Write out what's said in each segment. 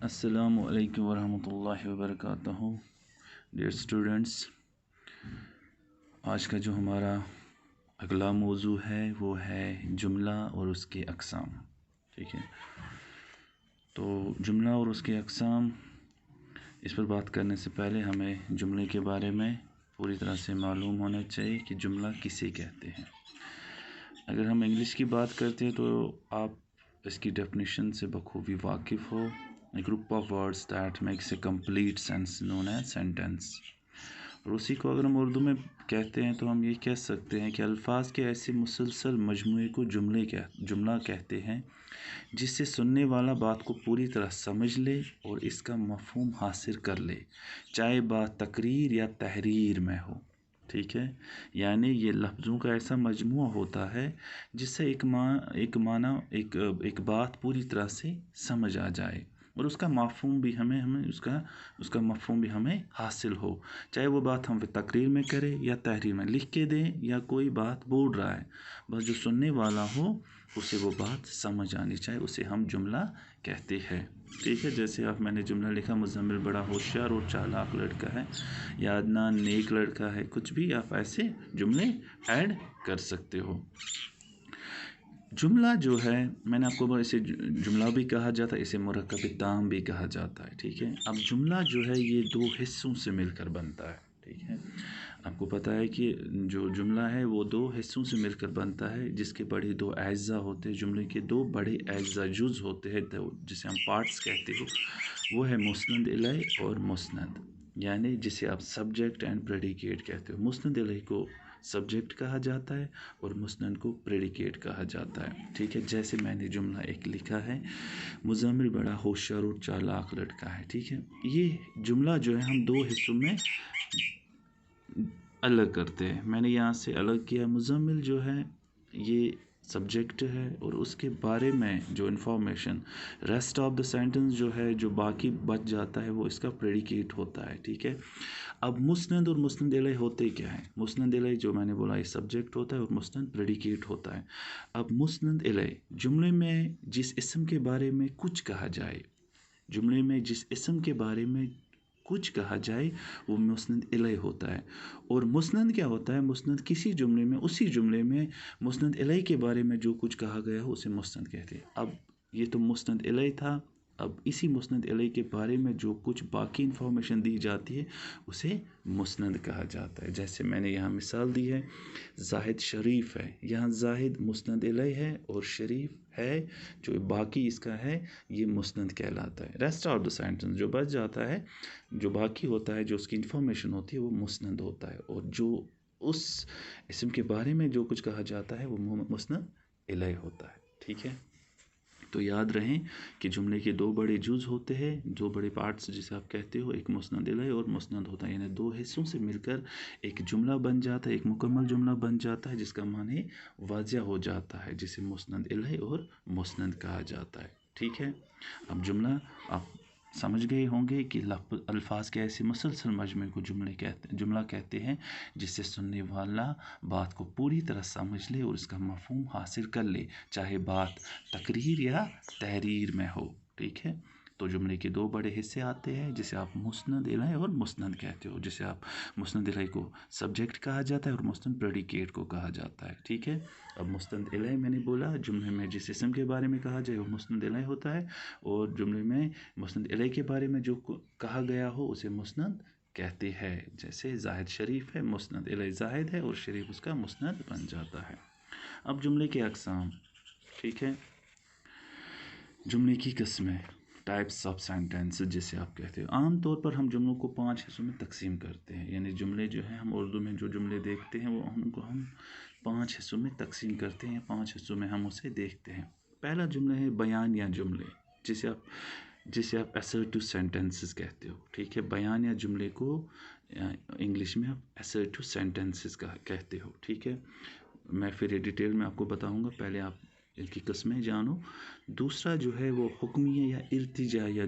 السلام علیکم ورحمۃ اللہ وبرکاتہ ڈیئر اسٹوڈنٹس، آج کا جو ہمارا اگلا موضوع ہے وہ ہے جملہ اور اس کے اقسام. ٹھیک ہے، تو جملہ اور اس کے اقسام اس پر بات کرنے سے پہلے ہمیں جملے کے بارے میں پوری طرح سے معلوم ہونا چاہیے کہ جملہ کسے کہتے ہیں. اگر ہم انگلش کی بات کرتے ہیں تو آپ اس کی ڈیفینیشن سے بخوبی واقف ہو. A group of words that makes a complete sense known as sentence. اور اسی کو اگر ہم اردو میں کہتے ہیں تو ہم یہ کہہ سکتے ہیں کہ الفاظ کے ایسے مسلسل مجموعے کو جملہ کہتے ہیں جس سے سننے والا بات کو پوری طرح سمجھ لے اور اس کا مفہوم حاصل کر لے، چاہے بات تقریر یا تحریر میں ہو. ٹھیک ہے، یعنی یہ لفظوں کا ایسا مجموعہ ہوتا ہے جس سے ایک بات پوری طرح سے سمجھ آ جائے اور اس کا مفہوم بھی اس کا مفہوم بھی ہمیں حاصل ہو، چاہے وہ بات ہم تقریر میں کرے یا تحریر میں لکھ کے دیں یا کوئی بات بول رہا ہے، بس جو سننے والا ہو اسے وہ بات سمجھ آنی چاہیے، اسے ہم جملہ کہتے ہیں. ٹھیک ہے، جیسے میں نے جملہ لکھا، مزمل بڑا ہوشیار اور چالاک لڑکا ہے، یا عدنان نیک لڑکا ہے. کچھ بھی آپ ایسے جملے ایڈ کر سکتے ہو. جملہ جو ہے، میں نے آپ کو اسے جملہ بھی کہا جاتا ہے، اسے مرکب تام بھی کہا جاتا ہے. ٹھیک ہے، اب جملہ جو ہے یہ دو حصوں سے مل کر بنتا ہے. ٹھیک ہے، آپ کو پتہ ہے کہ جو جملہ ہے وہ دو حصوں سے مل کر بنتا ہے، جس کے بڑے دو اجزاء ہوتے ہیں. جملے کے دو بڑے اجزاء جز ہوتے ہیں جسے ہم پارٹس کہتے ہو، وہ ہے مسند الیہ اور مسند، یعنی جسے آپ سبجیکٹ اینڈ پریڈیکیٹ کہتے ہو. مسند الیہ کو سبجیکٹ کہا جاتا ہے اور مسند کو پریڈیکیٹ کہا جاتا ہے. ٹھیک ہے، جیسے میں نے جملہ ایک لکھا ہے، مزمل بڑا ہوشیار اور چالاک لڑکا ہے. ٹھیک ہے، یہ جملہ جو ہے ہم دو حصوں میں الگ کرتے ہیں. میں نے یہاں سے الگ کیا، مزمل جو ہے یہ سبجیکٹ ہے اور اس کے بارے میں جو information rest of the sentence جو ہے، جو باقی بچ جاتا ہے، وہ اس کا پریڈیکیٹ ہوتا ہے. ٹھیک ہے، اب مسند اور مسند الیہ ہوتے کیا ہے؟ مسند الیہ جو میں نے بولا یہ سبجیکٹ ہوتا ہے اور مسند پریڈیکیٹ ہوتا ہے. اب مسند الیہ جملے میں جس اسم کے بارے میں کچھ کہا جائے، جملے میں جس اسم کے بارے میں کچھ کہا جائے وہ مسند الیہ ہوتا ہے. اور مسند کیا ہوتا ہے؟ مسند کسی جملے میں، اسی جملے میں مسند الیہ کے بارے میں جو کچھ کہا گیا ہو اسے مسند کہتے ہیں. اب یہ تو مسند الیہ تھا، اب اسی مسند الیہ کے بارے میں جو کچھ باقی انفارمیشن دی جاتی ہے اسے مسند کہا جاتا ہے. جیسے میں نے یہاں مثال دی ہے، زاہد شریف ہے. یہاں زاہد مسند الیہ ہے اور شریف ہے جو باقی اس کا ہے یہ مسند کہلاتا ہے. ریسٹ آف دا سینٹنس جو بچ جاتا ہے، جو باقی ہوتا ہے، جو اس کی انفارمیشن ہوتی ہے، وہ مسند ہوتا ہے، اور جو اس اسم کے بارے میں جو کچھ کہا جاتا ہے وہ مسند الیہ ہوتا ہے. ٹھیک ہے، تو یاد رہیں کہ جملے کے دو بڑے جز ہوتے ہیں، دو بڑے پارٹس جسے آپ کہتے ہو، ایک مسند الیہ اور مسند ہوتا ہے. یعنی دو حصوں سے مل کر ایک جملہ بن جاتا ہے، ایک مکمل جملہ بن جاتا ہے جس کا معنی واضح ہو جاتا ہے، جسے مسند الیہ اور مسند کہا جاتا ہے. ٹھیک ہے، اب جملہ آپ سمجھ گئے ہوں گے کہ الفاظ کے ایسے مسلسل مجموعے کو جملہ کہتے ہیں جس سے سننے والا بات کو پوری طرح سمجھ لے اور اس کا مفہوم حاصل کر لے، چاہے بات تقریر یا تحریر میں ہو. ٹھیک ہے، تو جملے کے دو بڑے حصے آتے ہیں جسے آپ مسند الیہ اور مسند کہتے ہو. جسے آپ مسند الیہ کو سبجیکٹ کہا جاتا ہے اور مسند پریڈیکیٹ کو کہا جاتا ہے. ٹھیک ہے، اب مسند الیہ میں نے بولا جملے میں جس اسم کے بارے میں کہا جائے وہ مسند الیہ ہوتا ہے، اور جملے میں مسند الیہ کے بارے میں جو کہا گیا ہو اسے مسند کہتے ہیں. جیسے زاہد شریف ہے، مسند الیہ زاہد ہے اور شریف اس کا مسند بن جاتا ہے. اب جملے کے اقسام. ٹھیک ہے، جملے کی قسمیں، ٹائپس آف سینٹینس جسے آپ کہتے ہو. عام طور پر ہم جملوں کو 5 حصوں میں تقسیم کرتے ہیں. یعنی جملے جو ہیں، ہم اردو میں جو جملے دیکھتے ہیں وہ ان کو ہم 5 حصوں میں تقسیم کرتے ہیں، 5 حصوں میں ہم اسے دیکھتے ہیں. پہلا جملہ ہے بیانیہ جملے، جسے آپ assertive sentences کہتے ہو. ٹھیک ہے، بیانیہ جملے کو انگلش میں آپ assertive sentences کہتے ہو. ٹھیک ہے، میں پھر یہ ڈیٹیل میں آپ کو بتاؤں گا، پہلے آپ ان کی قسمیں جانو. دوسرا جو ہے وہ حکمیہ یا ارتجاعیہ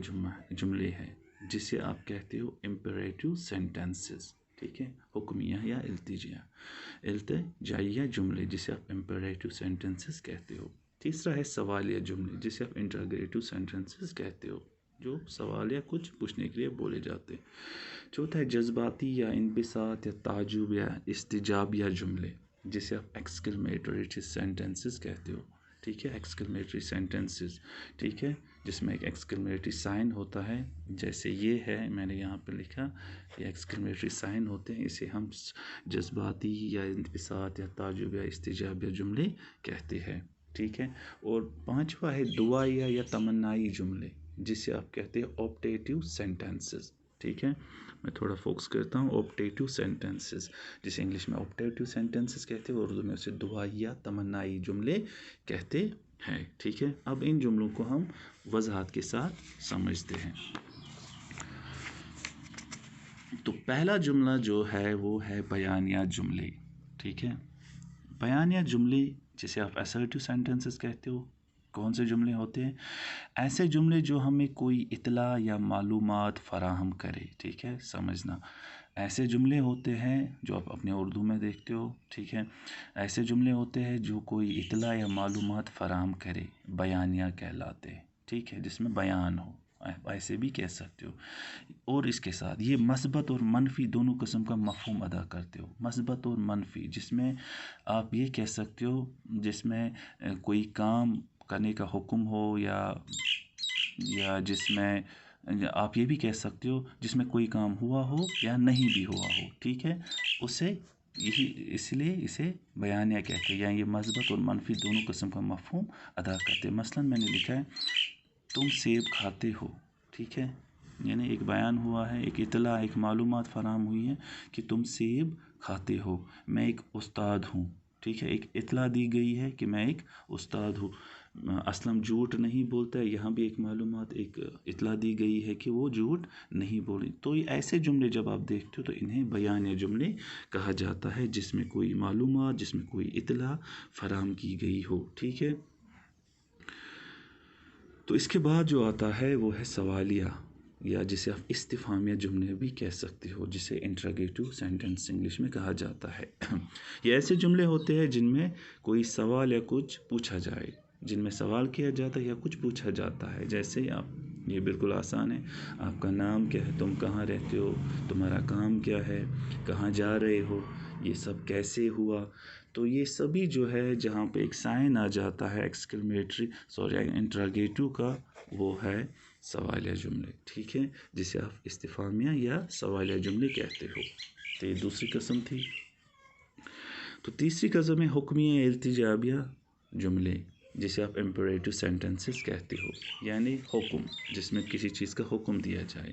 جملے ہیں جسے آپ کہتے ہو imperative sentences. ٹھیک ہے، حکمیہ یا ارتجاعیہ جملے جسے آپ imperative sentences کہتے ہو. تیسرا ہے سوالیہ جملے جسے آپ انٹراگیٹو سینٹینسز کہتے ہو. جو سوال یا کچھ پوچھنے کے لیے بولے جاتے ہیں. چوتھا ہے جذباتی یا انبساط یا تعجب یا استجاب یا جملے، جسے آپ ایکسکلمیٹری سینٹنسز کہتے ہو. ٹھیک ہے، ایکسکلمیٹری سینٹنسز، ٹھیک ہے، جس میں ایک ایکسکلمیٹری سائن ہوتا ہے. جیسے یہ ہے، میں نے یہاں پہ لکھا، یہ ایکسکلمیٹری سائن ہوتے ہیں. اسے ہم جذباتی یا انبساط یا تعجب یا استجاب یا جملے کہتے ہیں. ٹھیک ہے. اور پانچواں ہے دعائیہ یا تمنائی جملے، جسے آپ کہتے ہیں آپٹیٹیو سینٹنسز. ٹھیک ہے، میں تھوڑا فوکس کرتا ہوں. آپٹیٹیو سینٹنسز، جسے انگلش میں آپٹیٹیو سینٹنسز کہتے ہیں، اور اردو میں اسے دعائیہ تمنائی جملے کہتے ہیں. ٹھیک ہے، اب ان جملوں کو ہم وضاحت کے ساتھ سمجھتے ہیں. تو پہلا جملہ جو ہے وہ ہے بیانیہ جملے. ٹھیک ہے، بیانیہ جملے جسے آپ assertive sentences کہتے ہو. کون سے جملے ہوتے ہیں؟ ایسے جملے جو ہمیں کوئی اطلاع یا معلومات فراہم کرے. ٹھیک ہے، سمجھنا. ایسے جملے ہوتے ہیں جو آپ اپنے اردو میں دیکھتے ہو. ٹھیک ہے، ایسے جملے ہوتے ہیں جو کوئی اطلاع یا معلومات فراہم کرے، بیانیہ کہلاتے ہیں. ٹھیک ہے، جس میں بیان ہو، ایسے بھی کہہ سکتے ہو. اور اس کے ساتھ یہ مثبت اور منفی دونوں قسم کا مفہوم ادا کرتے ہو. مثبت اور منفی، جس میں آپ یہ کہہ سکتے ہو جس میں کوئی کام کرنے کا حکم ہو، یا جس میں آپ یہ بھی کہہ سکتے ہو جس میں کوئی کام ہوا ہو یا نہیں بھی ہوا ہو. ٹھیک ہے، اسے اس لیے اسے بیانیہ کہتے ہیں. یا یہ مثبت اور منفی دونوں قسم کا مفہوم ادا کرتے ہیں. مثلا میں نے لکھا ہے تم سیب کھاتے ہو. ٹھیک ہے، یعنی ایک بیان ہوا ہے، ایک اطلاع، ایک معلومات فراہم ہوئی ہے کہ تم سیب کھاتے ہو. میں ایک استاد ہوں. ٹھیک ہے، ایک اطلاع دی گئی ہے کہ میں ایک استاد ہوں. اسلم جھوٹ نہیں بولتا ہے، یہاں بھی ایک معلومات، ایک اطلاع دی گئی ہے کہ وہ جھوٹ نہیں بولے. تو یہ ایسے جملے جب آپ دیکھتے ہو تو انہیں بیانیہ جملے کہا جاتا ہے، جس میں کوئی معلومات، جس میں کوئی اطلاع فراہم کی گئی ہو. ٹھیک ہے. تو اس کے بعد جو آتا ہے وہ ہے سوالیہ، یا جسے آپ استفہامیہ جملے بھی کہہ سکتے ہو، جسے انٹراگیٹو سینٹنس انگلش میں کہا جاتا ہے. یہ ایسے جملے ہوتے ہیں جن میں کوئی سوال یا کچھ پوچھا جائے، جن میں سوال کیا جاتا ہے یا کچھ پوچھا جاتا ہے. جیسے آپ، یہ بالکل آسان ہے، آپ کا نام کیا ہے، تم کہاں رہتے ہو، تمہارا کام کیا ہے، کہاں جا رہے ہو، یہ سب کیسے ہوا. تو یہ سبھی جو ہے جہاں پہ ایک سائن آ جاتا ہے انٹراگیٹو کا، وہ ہے سوالیہ جملے. ٹھیک ہے، جسے آپ استفہامیہ یا سوالیہ جملے کہتے ہو. تو یہ دوسری قسم تھی. تو تیسری قسم ہے حکمیہ یا التجابیہ جملے، جسے آپ امپریٹو سینٹنسز کہتے ہو، یعنی حکم، جس میں کسی چیز کا حکم دیا جائے.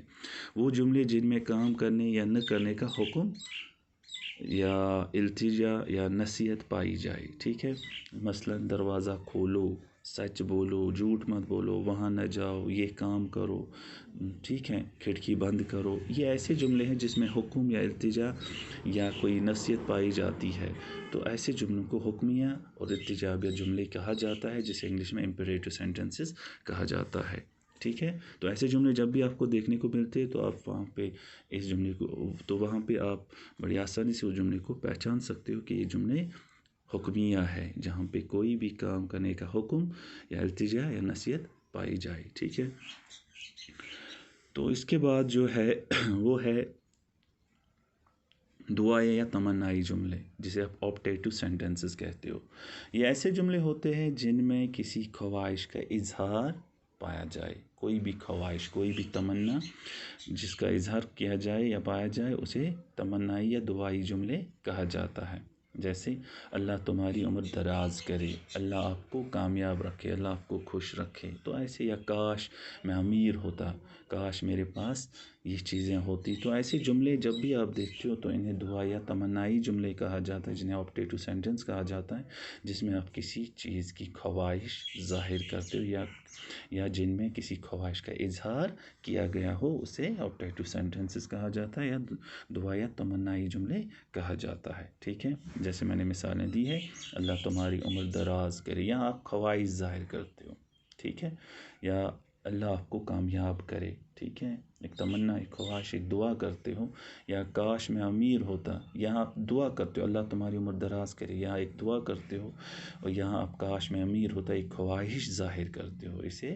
وہ جملے جن میں کام کرنے یا نہ کرنے کا حکم یا التجا یا نصیحت پائی جائے. ٹھیک ہے، مثلا دروازہ کھولو، سچ بولو، جھوٹ مت بولو، وہاں نہ جاؤ، یہ کام کرو. ٹھیک ہے، کھڑکی بند کرو. یہ ایسے جملے ہیں جس میں حکم یا التجا یا کوئی نصیحت پائی جاتی ہے. تو ایسے جملوں کو حکمیہ اور التجابیہ جملے کہا جاتا ہے، جسے انگلش میں امپریٹو سینٹنسز کہا جاتا ہے. ٹھیک ہے، تو ایسے جملے جب بھی آپ کو دیکھنے کو ملتے ہیں تو آپ وہاں پہ اس جملے کو، تو وہاں پہ آپ بڑی آسانی سے اس جملے کو پہچان سکتے ہو کہ یہ جملے حکمیہ ہے، جہاں پہ کوئی بھی کام کرنے کا حکم یا التجا یا نصیحت پائی جائے. ٹھیک ہے. تو اس کے بعد جو ہے وہ ہے دعائیں یا تمنائی جملے، جسے آپ آپٹیٹو سینٹنسز کہتے ہو. یہ ایسے جملے ہوتے ہیں جن میں کسی خواہش کا اظہار پایا جائے. کوئی بھی خواہش، کوئی بھی تمنا جس کا اظہار کیا جائے یا پایا جائے، اسے تمنائی یا دعائی جملے کہا جاتا ہے. جیسے اللہ تمہاری عمر دراز کرے، اللہ آپ کو کامیاب رکھے، اللہ آپ کو خوش رکھے. تو ایسے، یا کاش میں امیر ہوتا، کاش میرے پاس یہ چیزیں ہوتی. تو ایسے جملے جب بھی آپ دیکھتے ہو تو انہیں دعا یا تمنائی جملے کہا جاتا ہے، جنہیں آپٹیٹو سینٹنس کہا جاتا ہے، جس میں آپ کسی چیز کی خواہش ظاہر کرتے ہو یا جن میں کسی خواہش کا اظہار کیا گیا ہو، اسے آپٹیٹو سینٹنسز کہا جاتا ہے یا دعا یا تمنائی جملے کہا جاتا ہے. ٹھیک ہے، جیسے میں نے مثالیں دی ہے، اللہ تمہاری عمر دراز کرے، یا آپ خواہش ظاہر کرتے ہو. ٹھیک ہے، یا اللہ آپ کو کامیاب کرے. ٹھیک ہے، ایک تمنا، ایک خواہش، ایک دعا کرتے ہو. یا کاش میں امیر ہوتا، یہاں آپ دعا کرتے ہو اللہ تمہاری عمر دراز کرے، یا ایک دعا کرتے ہو، اور یہاں آپ کاش میں امیر ہوتا ایک خواہش ظاہر کرتے ہو. اسے